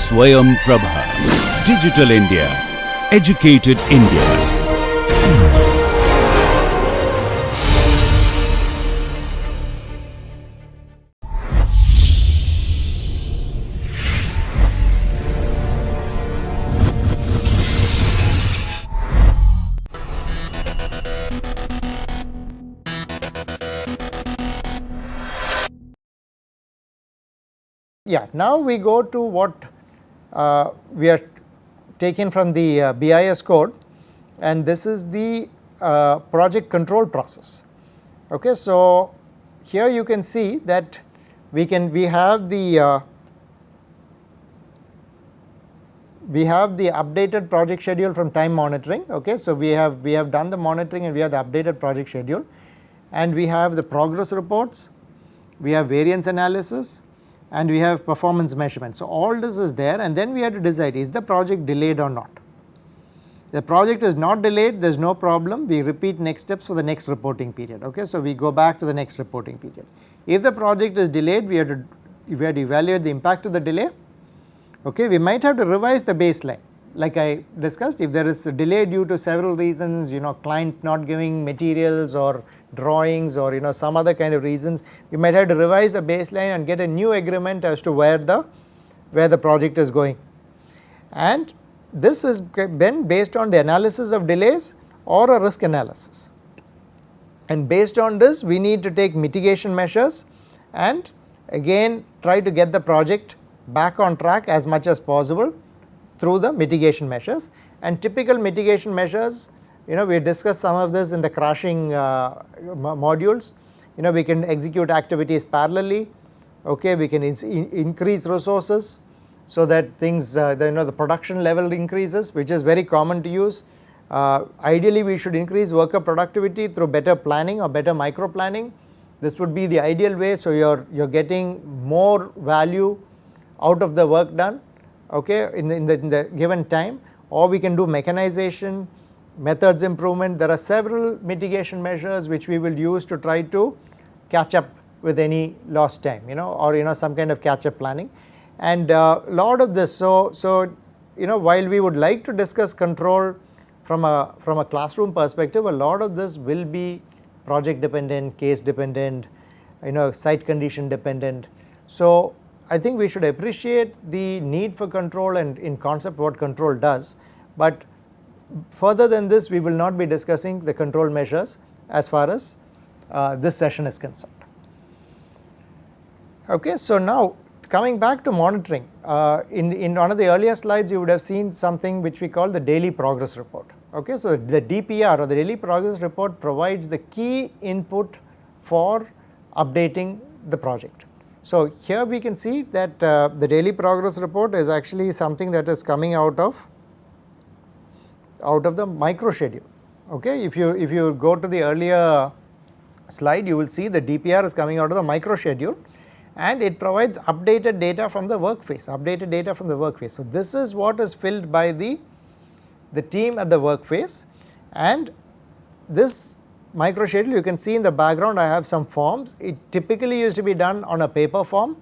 Swayam Prabha. Digital India. Educated India. Yeah, now we go to what we are taken from the BIS code, and this is the project control process. Okay, so here you can see that we have the updated project schedule from time monitoring. Okay, so we have done the monitoring and we have the updated project schedule, and we have the progress reports, we have variance analysis, and we have performance measurement. So all this is there, and then we have to decide, is the project delayed or not. The project is not delayed, there is no problem, we repeat next steps for the next reporting period. Okay, so we go back to the next reporting period. If the project is delayed, we have to evaluate the impact of the delay. Okay, we might have to revise the baseline, like I discussed. If there is a delay due to several reasons, client not giving materials or drawings or some other kind of reasons, we might have to revise the baseline and get a new agreement as to where the project is going. And this is then based on the analysis of delays or a risk analysis, and based on this we need to take mitigation measures and again try to get the project back on track as much as possible through the mitigation measures. And typical mitigation measures, we discussed some of this in the crashing modules. We can execute activities parallelly. Okay, we can increase resources so that things the production level increases, which is very common to use. Ideally we should increase worker productivity through better planning or better micro planning. This would be the ideal way, so you're getting more value out of the work done, okay, in the given time. Or we can do mechanization, methods improvement. There are several mitigation measures which we will use to try to catch up with any lost time, or some kind of catch up planning. And lot of this, so while we would like to discuss control from a classroom perspective, a lot of this will be project dependent, case dependent, site condition dependent. So I think we should appreciate the need for control and in concept what control does, but further than this we will not be discussing the control measures as far as this session is concerned. Okay, so now coming back to monitoring, in one of the earlier slides you would have seen something which we call the daily progress report. Okay, so the DPR or the daily progress report provides the key input for updating the project. So here we can see that the daily progress report is actually something that is coming out of the micro schedule. Okay, if you go to the earlier slide, you will see the DPR is coming out of the micro schedule, and it provides updated data from the work phase. So this is what is filled by the team at the work phase, and this micro schedule, you can see in the background I have some forms. It typically used to be done on a paper form,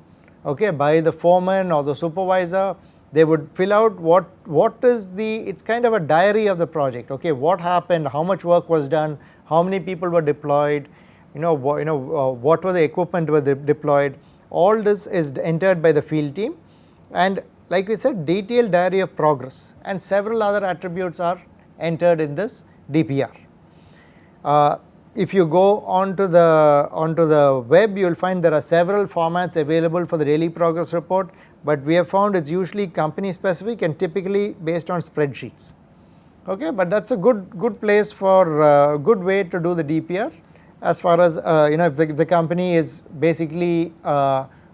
okay, by the foreman or the supervisor. They would fill out what is it's kind of a diary of the project. Okay, what happened, how much work was done, how many people were deployed, what were the equipment were deployed. All this is entered by the field team, and like we said, detailed diary of progress and several other attributes are entered in this DPR. If you go onto the web, you will find there are several formats available for the daily progress report, but we have found it's usually company specific and typically based on spreadsheets. Okay, but that's a good place for good way to do the DPR, as far as if the company is basically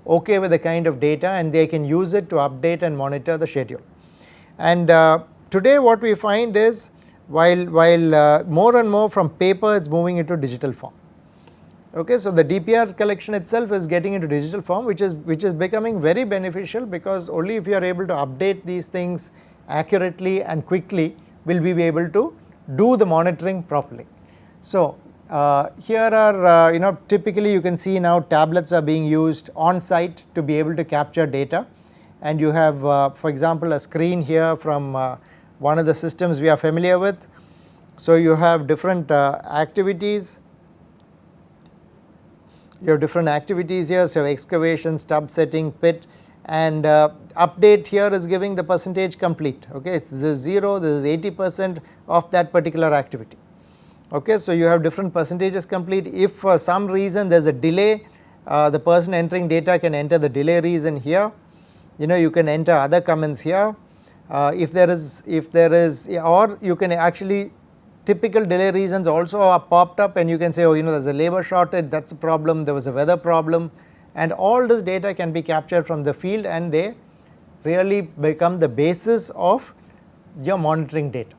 okay with the kind of data and they can use it to update and monitor the schedule. And today what we find is, while more and more from paper it's moving into digital form. Okay, so the DPR collection itself is getting into digital form, which is becoming very beneficial, because only if you are able to update these things accurately and quickly will we be able to do the monitoring properly. So here are typically you can see now tablets are being used on site to be able to capture data, and you have for example a screen here from one of the systems we are familiar with. So you have different activities. You have different activities here, so excavation, stub setting, pit, and update here is giving the percentage complete. Okay, this is 0, this is 80% of that particular activity. Okay, so you have different percentages complete. If for some reason there is a delay, the person entering data can enter the delay reason here. You can enter other comments here. If there is, or you can actually, typical delay reasons also are popped up, and you can say, oh, there is a labor shortage, that is a problem, there was a weather problem, and all this data can be captured from the field, and they really become the basis of your monitoring data.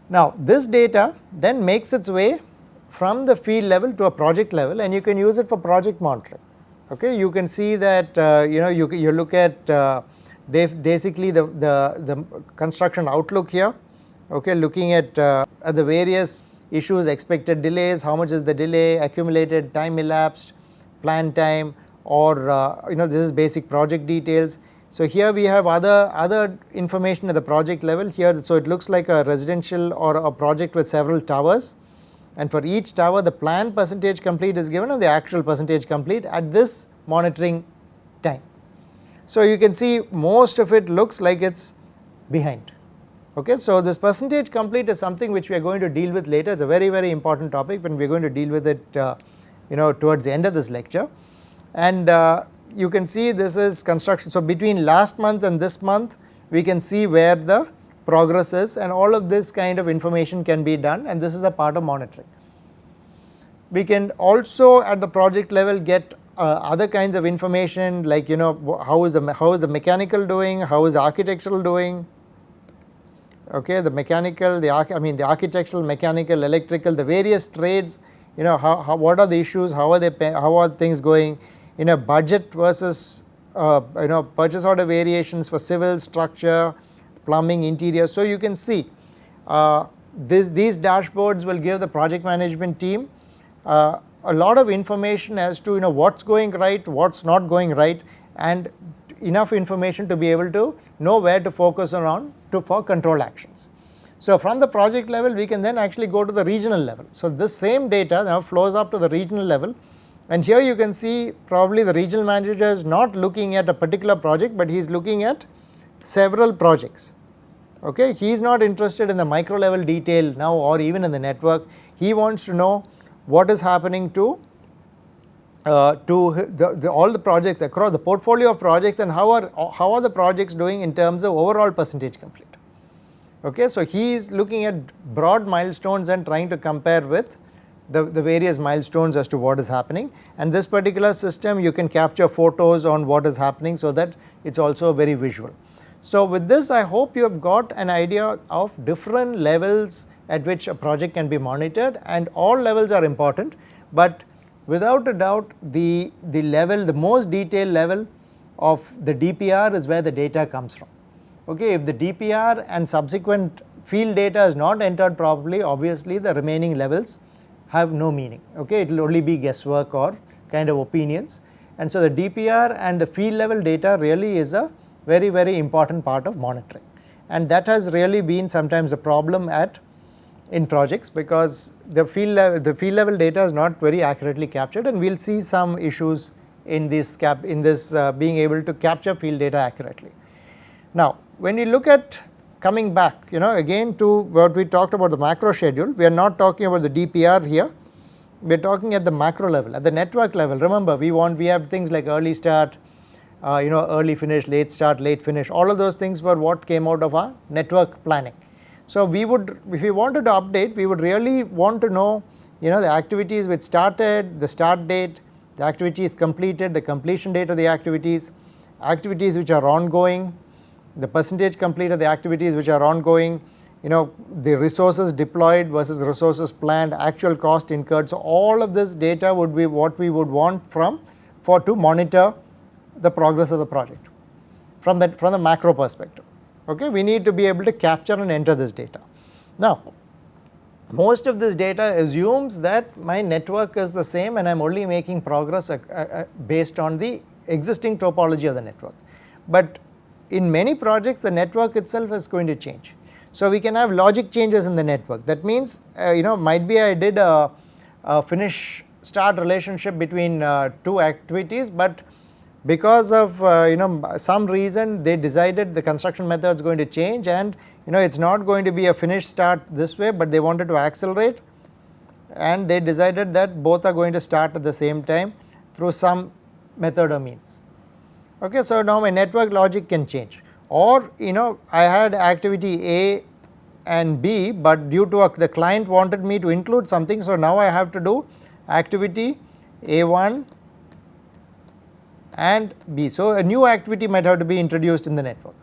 Now this data then makes its way from the field level to a project level, and you can use it for project monitoring. Okay, you can see that you look at basically the construction outlook here. Okay, looking at the various issues, expected delays, how much is the delay, accumulated time elapsed, plan time, or this is basic project details. So here we have other information at the project level here. So it looks like a residential or a project with several towers, and for each tower the plan percentage complete is given and the actual percentage complete at this monitoring time. So you can see most of it looks like it is behind. Okay, so this percentage complete is something which we are going to deal with later. It is a very, very important topic, and we are going to deal with it towards the end of this lecture. And you can see this is construction. So between last month and this month we can see where the progress is, and all of this kind of information can be done, and this is a part of monitoring. We can also at the project level get other kinds of information, like how is the mechanical doing, how is the architectural doing. Okay, the mechanical, the architectural, mechanical, electrical, the various trades, what are the issues, how are things going, budget versus purchase order variations for civil, structure, plumbing, interior. So you can see these dashboards will give the project management team a lot of information as to what's going right, what's not going right, and enough information to be able to know where to focus on for control actions. So from the project level we can then actually go to the regional level. So this same data now flows up to the regional level, and here you can see probably the regional manager is not looking at a particular project, but he is looking at several projects. Okay, he is not interested in the micro level detail now or even in the network. He wants to know what is happening to all the projects across the portfolio of projects, and how are the projects doing in terms of overall percentage complete. Okay, so he is looking at broad milestones and trying to compare with the various milestones as to what is happening, and this particular system you can capture photos on what is happening, so that it is also very visual. So with this I hope you have got an idea of different levels at which a project can be monitored, and all levels are important, but without a doubt the most detailed level of the DPR is where the data comes from. Okay, if the DPR and subsequent field data is not entered properly, obviously the remaining levels have no meaning. Okay, it will only be guesswork or kind of opinions, and so the DPR and the field level data really is a very, very important part of monitoring, and that has really been sometimes a problem in projects, because the field level data is not very accurately captured, and we will see some issues in this being able to capture field data accurately. Now when you look at coming back again to what we talked about, the macro schedule, we are not talking about the DPR here, we are talking at the macro level, at the network level. Remember, we have things like early start, early finish, late start, late finish, all of those things were what came out of our network planning. So we would, if we wanted to update, we would really want to know the activities which started, the start date, the activities completed, the completion date of the activities which are ongoing, the percentage complete of the activities which are ongoing, the resources deployed versus resources planned, actual cost incurred. So all of this data would be what we would want to monitor the progress of the project from the macro perspective. Okay, we need to be able to capture and enter this data. Now most of this data assumes that my network is the same and I am only making progress based on the existing topology of the network. But in many projects the network itself is going to change. So we can have logic changes in the network. That means might be I did a finish start relationship between two activities, but because of some reason they decided the construction method is going to change, and it's not going to be a finish start this way, but they wanted to accelerate, and they decided that both are going to start at the same time through some method or means. Okay, so now my network logic can change. Or I had activity A and B, but due to the client wanted me to include something, so now I have to do activity A1 and B. So a new activity might have to be introduced in the network.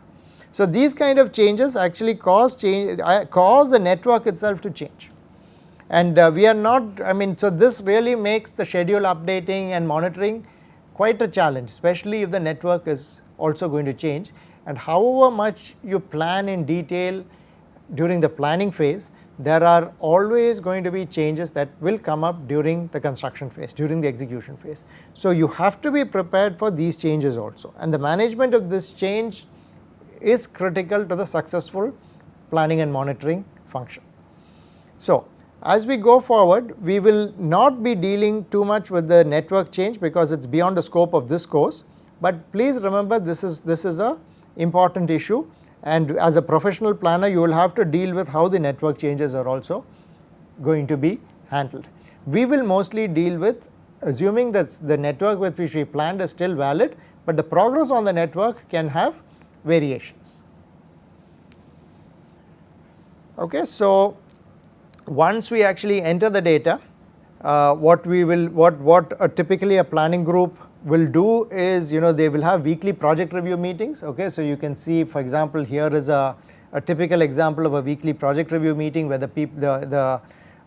So these kind of changes actually cause the network itself to change. And we are not, so this really makes the schedule updating and monitoring quite a challenge, especially if the network is also going to change. And however much you plan in detail during the planning phase, there are always going to be changes that will come up during the construction phase, during the execution phase. So you have to be prepared for these changes also, and the management of this change is critical to the successful planning and monitoring function. So as we go forward, we will not be dealing too much with the network change because it's beyond the scope of this course, but please remember this is a important issue, and as a professional planner you will have to deal with how the network changes are also going to be handled. We will mostly deal with assuming that the network with which we planned is still valid, but the progress on the network can have variations. Okay, so once we actually enter the data, what typically a planning group will do is they will have weekly project review meetings. Okay, so you can see, for example, here is a typical example of a weekly project review meeting where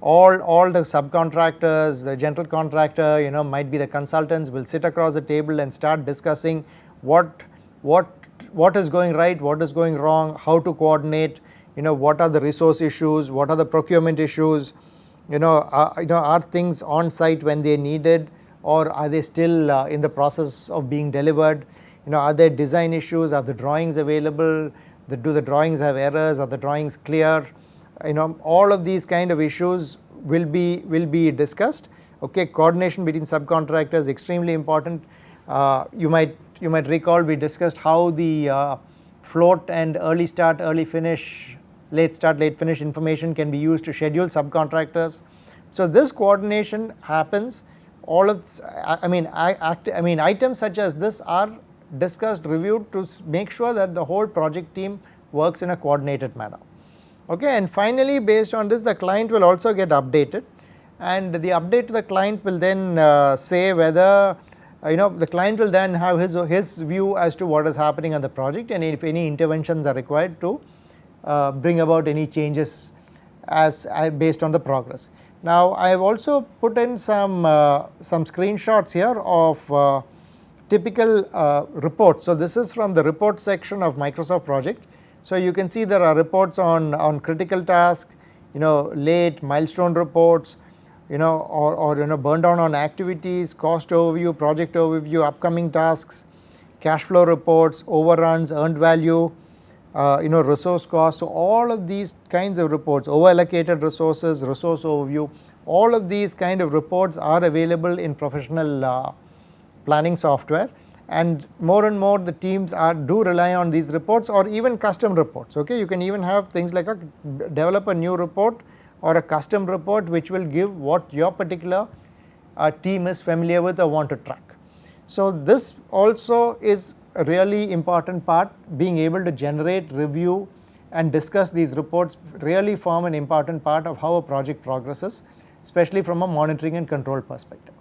all the subcontractors, the general contractor, might be the consultants, will sit across the table and start discussing what is going right, what is going wrong, how to coordinate, what are the resource issues, what are the procurement issues, are things on site when they needed, or are they still in the process of being delivered, are there design issues, are the drawings available, do the drawings have errors, are the drawings clear, all of these kind of issues will be discussed. Okay, coordination between subcontractors is extremely important. You might recall we discussed how the float and early start, early finish, late start, late finish information can be used to schedule subcontractors. So this coordination happens. All of items such as this are discussed, reviewed to make sure that the whole project team works in a coordinated manner. Okay, and finally, based on this, the client will also get updated, and the update to the client will then say whether the client will then have his view as to what is happening on the project, and if any interventions are required to bring about any changes based on the progress. Now I have also put in some screenshots here of typical reports. So this is from the report section of Microsoft project. So you can see there are reports on critical task, late milestone reports, or burn down on activities, cost overview, project overview, upcoming tasks, cash flow reports, overruns, earned value, resource cost. So all of these kinds of reports, over allocated resources, resource overview, all of these kind of reports are available in professional planning software, and more the teams do rely on these reports, or even custom reports. Okay, you can even have things like develop a new report or a custom report which will give what your particular team is familiar with or want to track. So this also is a really important part. Being able to generate, review and discuss these reports really form an important part of how a project progresses, especially from a monitoring and control perspective.